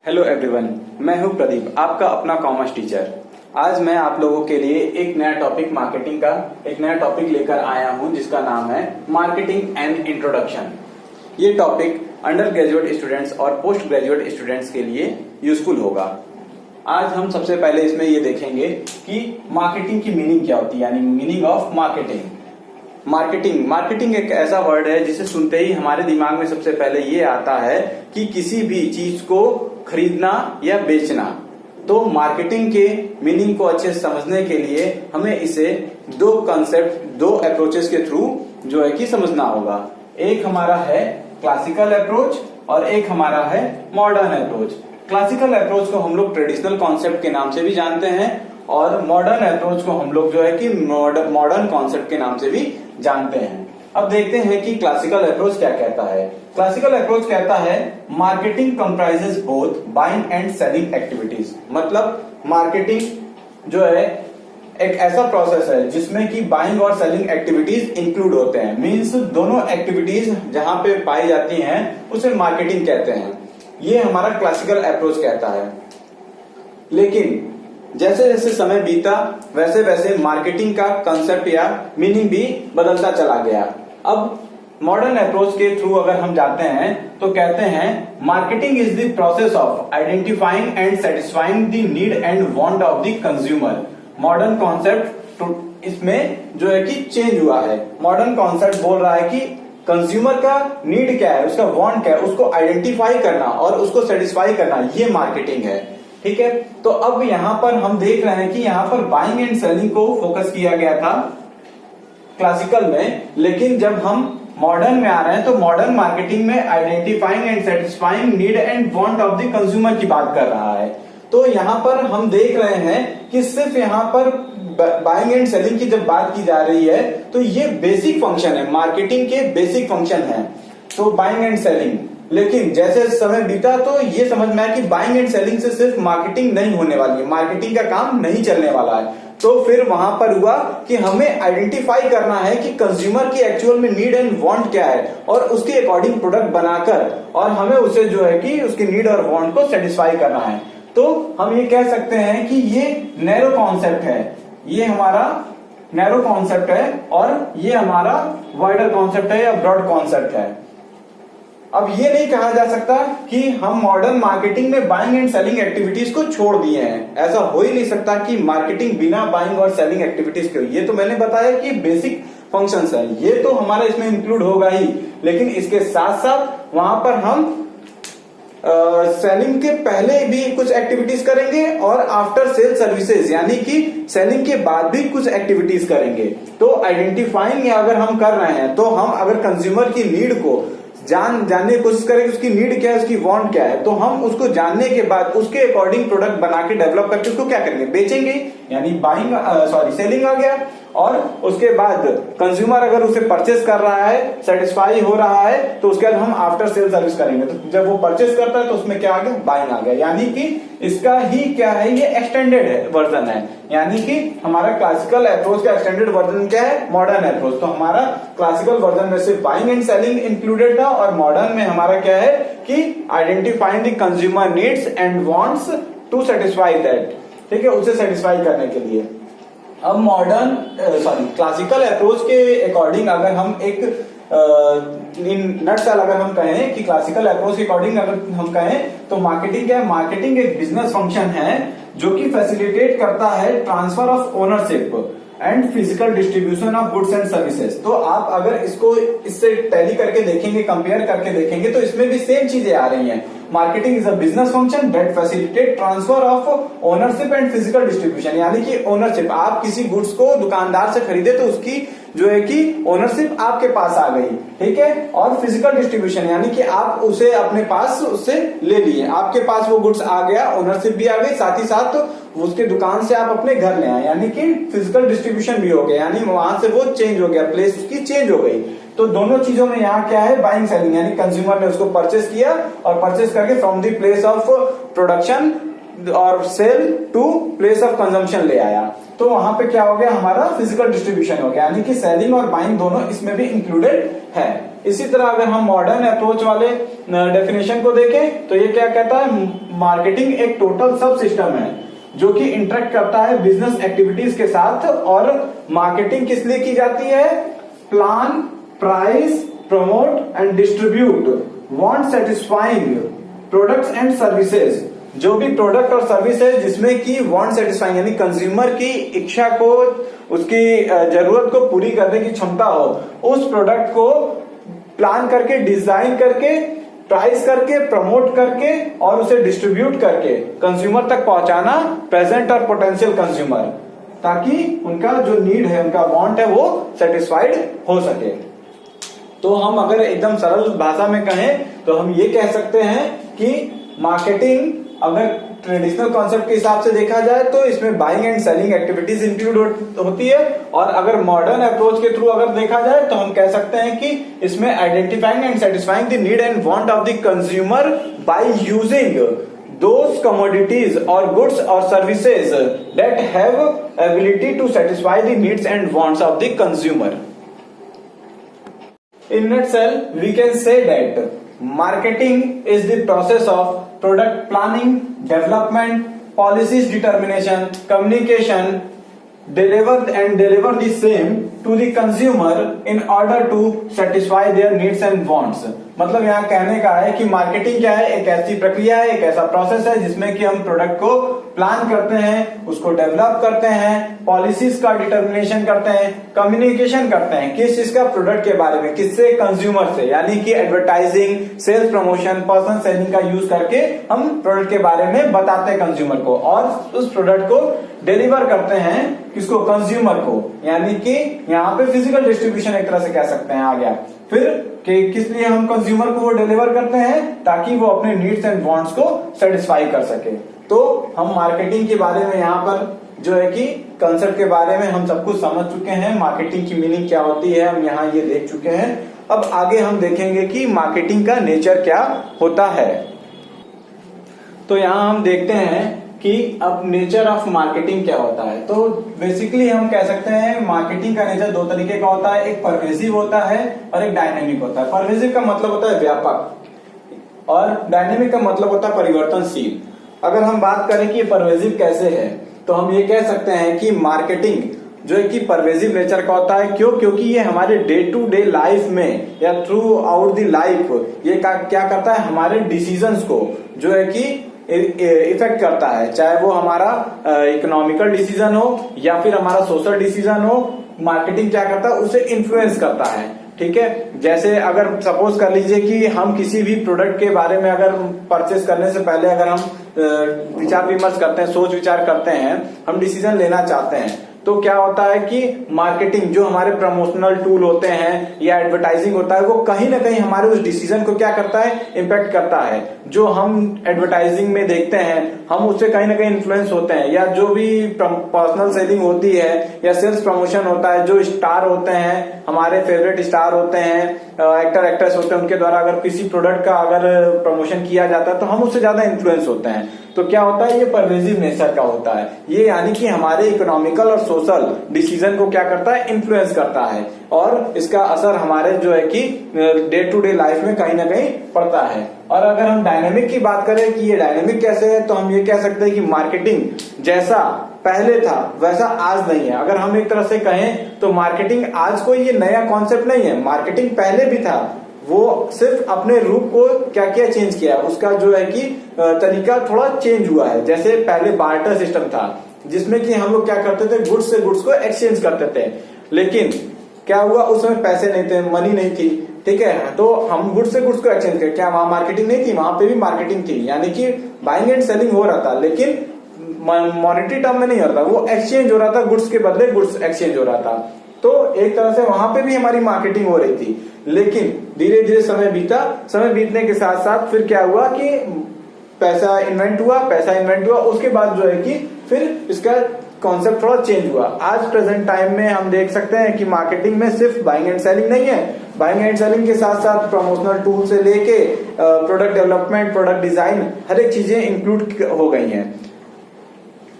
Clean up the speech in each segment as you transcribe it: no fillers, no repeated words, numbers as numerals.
Hello everyone, मैं हूं प्रदीप, आपका अपना कॉमर्स टीचर। आज मैं आप लोगों के लिए एक नया टॉपिक मार्केटिंग का एक नया टॉपिक लेकर आया हूं जिसका नाम है मार्केटिंग एंड इंट्रोडक्शन। ये टॉपिक अंडर ग्रेजुएट स्टूडेंट्स और पोस्ट ग्रेजुएट स्टूडेंट्स के लिए यूजफुल होगा। आज हम सबसे पहले इसमें ये देखेंगे कि मार्केटिंग की मीनिंग क्या होती है, यानी मीनिंग ऑफ मार्केटिंग। मार्केटिंग एक ऐसा वर्ड है जिसे सुनते ही हमारे दिमाग में सबसे पहले ये आता है कि किसी भी चीज को खरीदना या बेचना। तो मार्केटिंग के मीनिंग को अच्छे से समझने के लिए हमें इसे दो अप्रोचेस के थ्रू जो है कि समझना होगा। एक हमारा है क्लासिकल अप्रोच और एक हमारा है मॉडर्न अप्रोच। क्लासिकल अप्रोच को हम लोग ट्रेडिशनल कॉन्सेप्ट के नाम से भी जानते हैं और मॉडर्न अप्रोच को हम लोग जो है कि मॉडर्न कॉन्सेप्ट के नाम से भी जानते हैं। अब देखते हैं कि क्लासिकल अप्रोच क्या कहता है। क्लासिकल अप्रोच कहता है marketing comprises both buying and selling activities. मतलब मार्केटिंग जो है एक ऐसा प्रोसेस है जिसमें कि बाइंग और सेलिंग एक्टिविटीज इंक्लूड होते हैं। मींस दोनों एक्टिविटीज जहां पे पाई जाती हैं उसे मार्केटिंग कहते हैं। ये हमारा क्लासिकल अप्रोच कहता है। लेकिन जैसे जैसे समय बीता वैसे वैसे मार्केटिंग का कंसेप्ट या मीनिंग भी बदलता चला गया। अब मॉडर्न अप्रोच के थ्रू अगर हम जाते हैं तो कहते हैं marketing is the process of identifying and satisfying the need and want of the consumer. Modern concept इसमें जो है कि चेंज हुआ है। मॉडर्न कॉन्सेप्ट बोल रहा है कि कंज्यूमर का नीड क्या है, उसका वांट क्या है, उसको आइडेंटिफाई करना और उसको सेटिस्फाई करना, ये मार्केटिंग है। ठीक है, तो अब यहां पर हम देख रहे हैं कि यहां पर बाइंग एंड सेलिंग को फोकस किया गया था क्लासिकल में, लेकिन जब हम मॉडर्न में आ रहे हैं तो मॉडर्न मार्केटिंग में identifying and satisfying need and want of the consumer की बात कर रहा है। तो यहां पर हम देख रहे हैं कि सिर्फ यहां पर बाइंग एंड सेलिंग की जब बात की जा रही है तो ये बेसिक फंक्शन है, मार्केटिंग के बेसिक फंक्शन है। तो बाइंग एंड सेलिंग, लेकिन जैसे समय बीता तो ये समझ में आया कि बाइंग एंड सेलिंग से सिर्फ मार्केटिंग नहीं होने वाली है, मार्केटिंग का काम नहीं चलने वाला है। तो फिर वहां पर हुआ कि हमें आइडेंटिफाई करना है कि कंज्यूमर की एक्चुअल में नीड एंड वांट क्या है और उसके अकॉर्डिंग प्रोडक्ट बनाकर और हमें उसे जो है कि उसकी नीड और वांट को सेटिस्फाई करना है। तो हम ये कह सकते हैं कि ये नैरो कॉन्सेप्ट है, ये हमारा नैरो कॉन्सेप्ट है और ये हमारा वाइडर कॉन्सेप्ट है या ब्रॉड कॉन्सेप्ट है। अब ये नहीं कहा जा सकता कि हम मॉडर्न मार्केटिंग में बाइंग एंड सेलिंग एक्टिविटीज को छोड़ दिए हैं। ऐसा हो ही नहीं सकता कि मार्केटिंग बिना बाइंग और सेलिंग एक्टिविटीज के। ये तो मैंने बताया कि बेसिक फंक्शंस है, ये तो हमारा इसमें इंक्लूड होगा ही, लेकिन इसके साथ साथ वहां पर हम सेलिंग के पहले भी कुछ एक्टिविटीज करेंगे और आफ्टर सेल सर्विसेज यानी कि सेलिंग के बाद भी कुछ एक्टिविटीज करेंगे। तो आइडेंटिफाइंग अगर हम कर रहे हैं तो हम अगर कंज्यूमर की नीड को जानने की कोशिश करें, उसकी नीड क्या है, उसकी वांट क्या है, तो हम उसको जानने के बाद उसके अकॉर्डिंग प्रोडक्ट बना के डेवलप करके उसको क्या करेंगे, बेचेंगे। यानी सेलिंग आ गया। और उसके बाद कंज्यूमर अगर उसे परचेस कर रहा है, सेटिस्फाई हो रहा है, तो उसके बाद हम आफ्टर सेल सर्विस करेंगे। तो जब वो परचेस करता है तो उसमें क्या आ गया, बाइंग आ गया। यानी कि इसका ही क्या है, ये एक्सटेंडेड वर्जन है। यानी कि हमारा क्लासिकल अप्रोच का एक्सटेंडेड वर्जन क्या है, मॉडर्न अप्रोच। तो हमारा क्लासिकल वर्जन में सिर्फ बाइंग एंड सेलिंग इंक्लूडेड था और मॉडर्न में हमारा क्या है कि identifying the consumer needs and wants to satisfy that. ठीक है, उसे सेटिस्फाई करने के लिए। अब क्लासिकल अप्रोच के अकॉर्डिंग अगर हम एक इन नटसेल अगर हम कहें कि क्लासिकल अप्रोच के अकॉर्डिंग अगर हम कहें तो मार्केटिंग क्या है, मार्केटिंग एक बिजनेस फंक्शन है जो कि फैसिलिटेट करता है transfer of ownership and physical distribution of goods and services. तो आप अगर इसको इससे टैली करके देखेंगे, कंपेयर करके देखेंगे तो इसमें भी सेम चीजें आ रही हैं। Marketing is a business function that facilitate transfer of ownership and physical distribution. यानी कि ओनरशिप, आप किसी गुड्स को दुकानदार से खरीदे तो उसकी जो है कि ओनरशिप आपके पास आ गई। ठीक है, और फिजिकल डिस्ट्रीब्यूशन यानी कि आप उसे अपने पास उससे ले लिए, आपके पास वो गुड्स आ गया, ओनरशिप भी आ गई, साथ ही साथ उसके दुकान से आप अपने घर ले आए, यानी कि फिजिकल डिस्ट्रीब्यूशन भी हो गया, यानी वहां से वो चेंज हो गया, प्लेस उसकी चेंज हो गई। तो दोनों चीजों में यहाँ क्या है, बाइंग सेलिंग, यानी कंज्यूमर ने उसको परचेस किया और परचेस करके from the place of production और sell to place of consumption ले आया। तो वहां पे क्या हो गया, हमारा फिजिकल डिस्ट्रीब्यूशन हो गया। यानी कि सेलिंग और बाइंग दोनों इसमें भी इंक्लूडेड है। इसी तरह अगर हम मॉडर्न अप्रोच वाले डेफिनेशन को देखें तो ये क्या कहता है, मार्केटिंग एक टोटल सब सिस्टम है जो कि इंटरेक्ट करता है बिजनेस एक्टिविटीज के साथ। और मार्केटिंग किस लिए की जाती है, plan, price, promote and distribute want satisfying products and services. जो भी प्रोडक्ट और सर्विस है जिसमें की वांट सेटिस्फाइंग यानी कंज्यूमर की इच्छा को, उसकी जरूरत को पूरी करने की क्षमता हो, उस प्रोडक्ट को प्लान करके, डिजाइन करके, प्राइस करके, प्रमोट करके और उसे डिस्ट्रीब्यूट करके कंज्यूमर तक पहुंचाना, प्रेजेंट और पोटेंशियल कंज्यूमर, ताकि उनका जो नीड है, उनका वांट है, वो सेटिस्फाइड हो सके। तो हम अगर एकदम सरल भाषा में कहें तो हम ये कह सकते हैं कि मार्केटिंग अगर ट्रेडिशनल कॉन्सेप्ट के हिसाब से देखा जाए तो इसमें buying and selling activities include होती है, और अगर मॉडर्न अप्रोच के थ्रू अगर देखा जाए तो हम कह सकते हैं कि इसमें identifying and satisfying the need and want of the consumer by using those commodities or goods or services that have ability to satisfy the needs and wants of the consumer. In nutshell, we can say that marketing is the process of product planning, development, policies determination, communication, deliver the same to the consumer in order to satisfy their needs and wants. मतलब यहाँ कहने का है कि marketing क्या है, एक ऐसी प्रक्रिया है, एक ऐसा प्रोसेस है जिसमें कि हम प्रोडक्ट को प्लान करते हैं, उसको डेवलप करते हैं, पॉलिसीज का डिटर्मिनेशन करते हैं, कम्युनिकेशन करते हैं किस चीज का, प्रोडक्ट के बारे में, किससे, कंज्यूमर से, यानी कि advertising, sales promotion, personal selling का यूज करके हम प्रोडक्ट के बारे में बताते हैं कंज्यूमर को, और उस प्रोडक्ट को डिलीवर करते हैं किसको, कंज्यूमर को, यानी कि यहाँ पे फिजिकल डिस्ट्रीब्यूशन एक तरह से कह सकते हैं आ गया। फिर किस लिए हम कंज्यूमर को वो डिलीवर करते हैं, ताकि वो अपने नीड्स एंड वांट्स को सेटिस्फाई कर सके। तो हम मार्केटिंग के बारे में यहाँ पर जो है कि कंसेप्ट के बारे में हम सब कुछ समझ चुके हैं, मार्केटिंग की मीनिंग क्या होती है हम यहाँ ये देख चुके हैं। अब आगे हम देखेंगे कि मार्केटिंग का नेचर क्या होता है। तो यहाँ हम देखते हैं कि अब नेचर ऑफ मार्केटिंग क्या होता है। तो बेसिकली हम कह सकते हैं मार्केटिंग का नेचर दो तरीके का होता है, एक परवेसिव होता है और एक डायनेमिक होता है। परवेसिव का मतलब होता है व्यापक और डायनेमिक का मतलब होता है परिवर्तनशील। अगर हम बात करें कि परवेसिव कैसे है तो हम ये कह सकते हैं कि मार्केटिंग जो है कि परवेसिव नेचर का होता है। क्यों? क्योंकि ये हमारे डे टू डे लाइफ में या थ्रू आउट द लाइफ ये क्या करता है, हमारे डिसीजंस को जो है कि इफेक्ट करता है, चाहे वो हमारा इकोनॉमिकल डिसीजन हो या फिर हमारा सोशल डिसीजन हो। मार्केटिंग क्या करता है, उसे इन्फ्लुएंस करता है। ठीक है, जैसे अगर सपोज कर लीजिए कि हम किसी भी प्रोडक्ट के बारे में अगर परचेस करने से पहले अगर हम विचार विमर्श करते हैं, सोच विचार करते हैं, हम डिसीजन लेना चाहते हैं, तो क्या होता है कि मार्केटिंग जो हमारे प्रमोशनल टूल होते हैं या एडवर्टाइजिंग होता है वो कहीं ना कहीं हमारे उस डिसीजन को क्या करता है, इम्पैक्ट करता है। जो हम एडवर्टाइजिंग में देखते हैं हम उससे कहीं ना कहीं इन्फ्लुएंस होते हैं, या जो भी पर्सनल सेलिंग होती है या सेल्स प्रमोशन होता है, जो स्टार होते हैं, हमारे फेवरेट स्टार होते हैं, एक्टर एक्ट्रेस होते हैं, उनके द्वारा अगर किसी प्रोडक्ट का अगर प्रमोशन किया जाता है तो हम उससे ज्यादा इन्फ्लुएंस होते हैं। तो क्या होता है, ये परवेसिव नेचर का होता है। ये यानी कि हमारे इकोनॉमिकल और सोशल डिसीजन को क्या करता है, इन्फ्लुएंस करता है, और इसका असर हमारे जो है कि डे टू डे लाइफ में कहीं ना कहीं पड़ता है। और अगर हम डायनेमिक की बात करें कि ये डायनेमिक कैसे है, तो हम ये कह सकते हैं कि मार्केटिंग जैसा पहले था वैसा आज नहीं है। अगर हम एक तरह से कहें तो मार्केटिंग आज कोई ये नया कॉन्सेप्ट नहीं है, मार्केटिंग पहले भी था, वो सिर्फ अपने रूप को क्या किया, चेंज किया। उसका जो है कि तरीका थोड़ा चेंज हुआ है। जैसे पहले बार्टर सिस्टम था जिसमें कि हम लोग क्या करते थे, गुड्स से गुड्स को एक्सचेंज करते थे, लेकिन क्या हुआ, उसमें पैसे नहीं थे, मनी नहीं थी। ठीक है, तो हम गुड्स से गुड्स को एक्सचेंज कर, क्या वहां मार्केटिंग नहीं थी? वहां पे भी मार्केटिंग थी, यानी कि बाइंग एंड सेलिंग हो रहा था, लेकिन मॉनेटरी टर्म में नहीं हो रहा था, वो एक्सचेंज हो रहा था, गुड्स के बदले गुड्स एक्सचेंज हो रहा था। तो एक तरह से वहां पे भी हमारी मार्केटिंग हो रही थी। लेकिन धीरे धीरे समय बीता, समय बीतने के साथ साथ फिर क्या हुआ कि पैसा इन्वेंट हुआ, उसके बाद जो है कि फिर इसका कॉन्सेप्ट थोड़ा चेंज हुआ। आज प्रेजेंट टाइम में हम देख सकते हैं कि मार्केटिंग में सिर्फ बाइंग एंड सेलिंग नहीं है, बाइंग एंड सेलिंग के साथ साथ प्रमोशनल टूल से लेके प्रोडक्ट डेवलपमेंट, प्रोडक्ट डिजाइन, हर एक चीजें इंक्लूड हो गई हैं।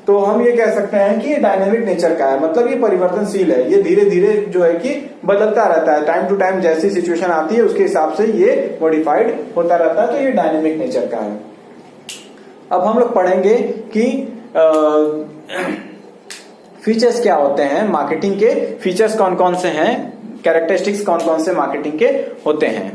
तो हम ये कह सकते हैं कि ये डायनेमिक नेचर का है, मतलब ये परिवर्तनशील है, ये धीरे धीरे जो है कि बदलता रहता है, टाइम टू टाइम जैसी सिचुएशन आती है उसके हिसाब से ये मॉडिफाइड होता रहता है, तो ये डायनेमिक नेचर का है। अब हम लोग पढ़ेंगे कि फीचर्स क्या होते हैं मार्केटिंग के, फीचर्स कौन कौन से हैं, कैरेक्टरिस्टिक्स कौन कौन से मार्केटिंग के होते हैं।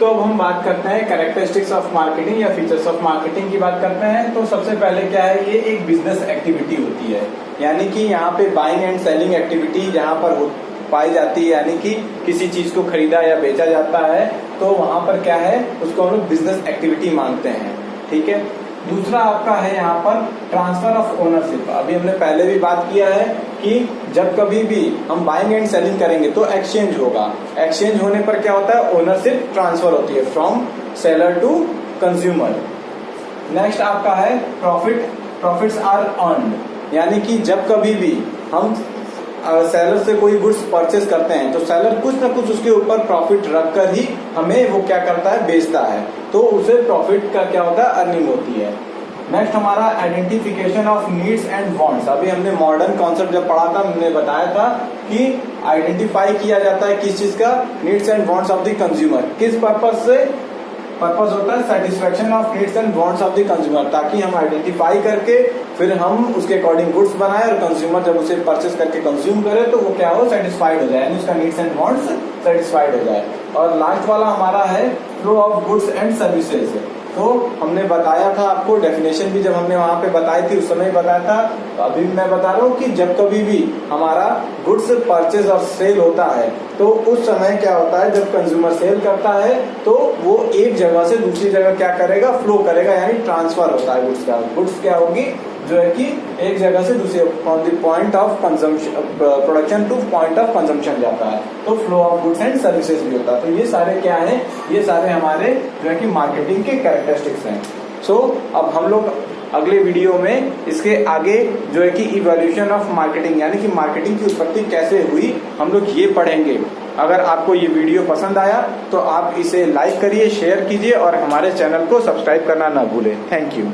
तो अब हम बात करते हैं कैरेक्टरिस्टिक्स ऑफ मार्केटिंग या फीचर्स ऑफ मार्केटिंग की बात करते हैं। तो सबसे पहले क्या है, ये एक बिजनेस एक्टिविटी होती है, यानी कि यहाँ पे बाइंग एंड सेलिंग एक्टिविटी जहाँ पर पाई जाती है, यानी कि किसी चीज को खरीदा या बेचा जाता है तो वहां पर क्या है, उसको हम लोग बिजनेस एक्टिविटी मानते हैं। ठीक है। दूसरा आपका है यहाँ पर ट्रांसफर ऑफ ओनरशिप। अभी हमने पहले भी बात किया है कि जब कभी भी हम बाइंग एंड सेलिंग करेंगे तो एक्सचेंज होगा, एक्सचेंज होने पर क्या होता है, ओनरशिप ट्रांसफर होती है from seller to consumer. Next आपका है प्रॉफिट्स आर अर्न्ड, यानी कि जब कभी भी हम सेलर से कोई गुड्स परचेस करते हैं तो सेलर कुछ ना कुछ उसके ऊपर प्रॉफिट रखकर ही हमें वो क्या करता है, बेचता है, तो उसे प्रॉफिट का क्या होता है, अर्निंग होती है। नेक्स्ट हमारा identification of needs and wants. अभी हमने मॉडर्न कॉन्सेप्ट जब पढ़ा था हमने बताया था कि आइडेंटिफाई किया जाता है किस चीज का, needs and wants of the consumer. किस पर्पज से, पर्पज होता है satisfaction of needs and wants of the consumer, ताकि हम आइडेंटिफाई करके फिर हम उसके अकॉर्डिंग गुड्स बनाए और कंज्यूमर जब उसे परचेस करके कंज्यूम करे तो वो क्या हो, सेटिस्फाइड हो जाए, यानी उसका नीड्स एंड वांट्स सेटिस्फाइड हो जाए। और लास्ट वाला हमारा है flow of goods and services. तो हमने बताया था आपको, डेफिनेशन भी जब हमने वहां पे बताई थी उस समय बताया था, तो अभी मैं बता रहा हूँ कि जब कभी भी हमारा गुड्स परचेज और सेल होता है तो उस समय क्या होता है, जब कंज्यूमर सेल करता है तो वो एक जगह से दूसरी जगह क्या करेगा, फ्लो करेगा, यानी ट्रांसफर होता है गुड्स का। गुड्स क्या होगी, जो है कि एक जगह से दूसरे from the point of consumption production two point of consumption जाता है, तो flow of goods and services भी होता है। तो ये सारे क्या है, ये सारे हमारे जो है कि मार्केटिंग के कैरेक्टरिस्टिक्स हैं। सो अब हम लोग अगले वीडियो में इसके आगे जो है कि इवोल्यूशन ऑफ मार्केटिंग, यानी कि मार्केटिंग की उत्पत्ति कैसे हुई, हम लोग ये पढ़ेंगे। अगर आपको ये वीडियो पसंद आया तो आप इसे लाइक करिए, शेयर कीजिए और हमारे चैनल को सब्सक्राइब करना ना भूलें। Thank you.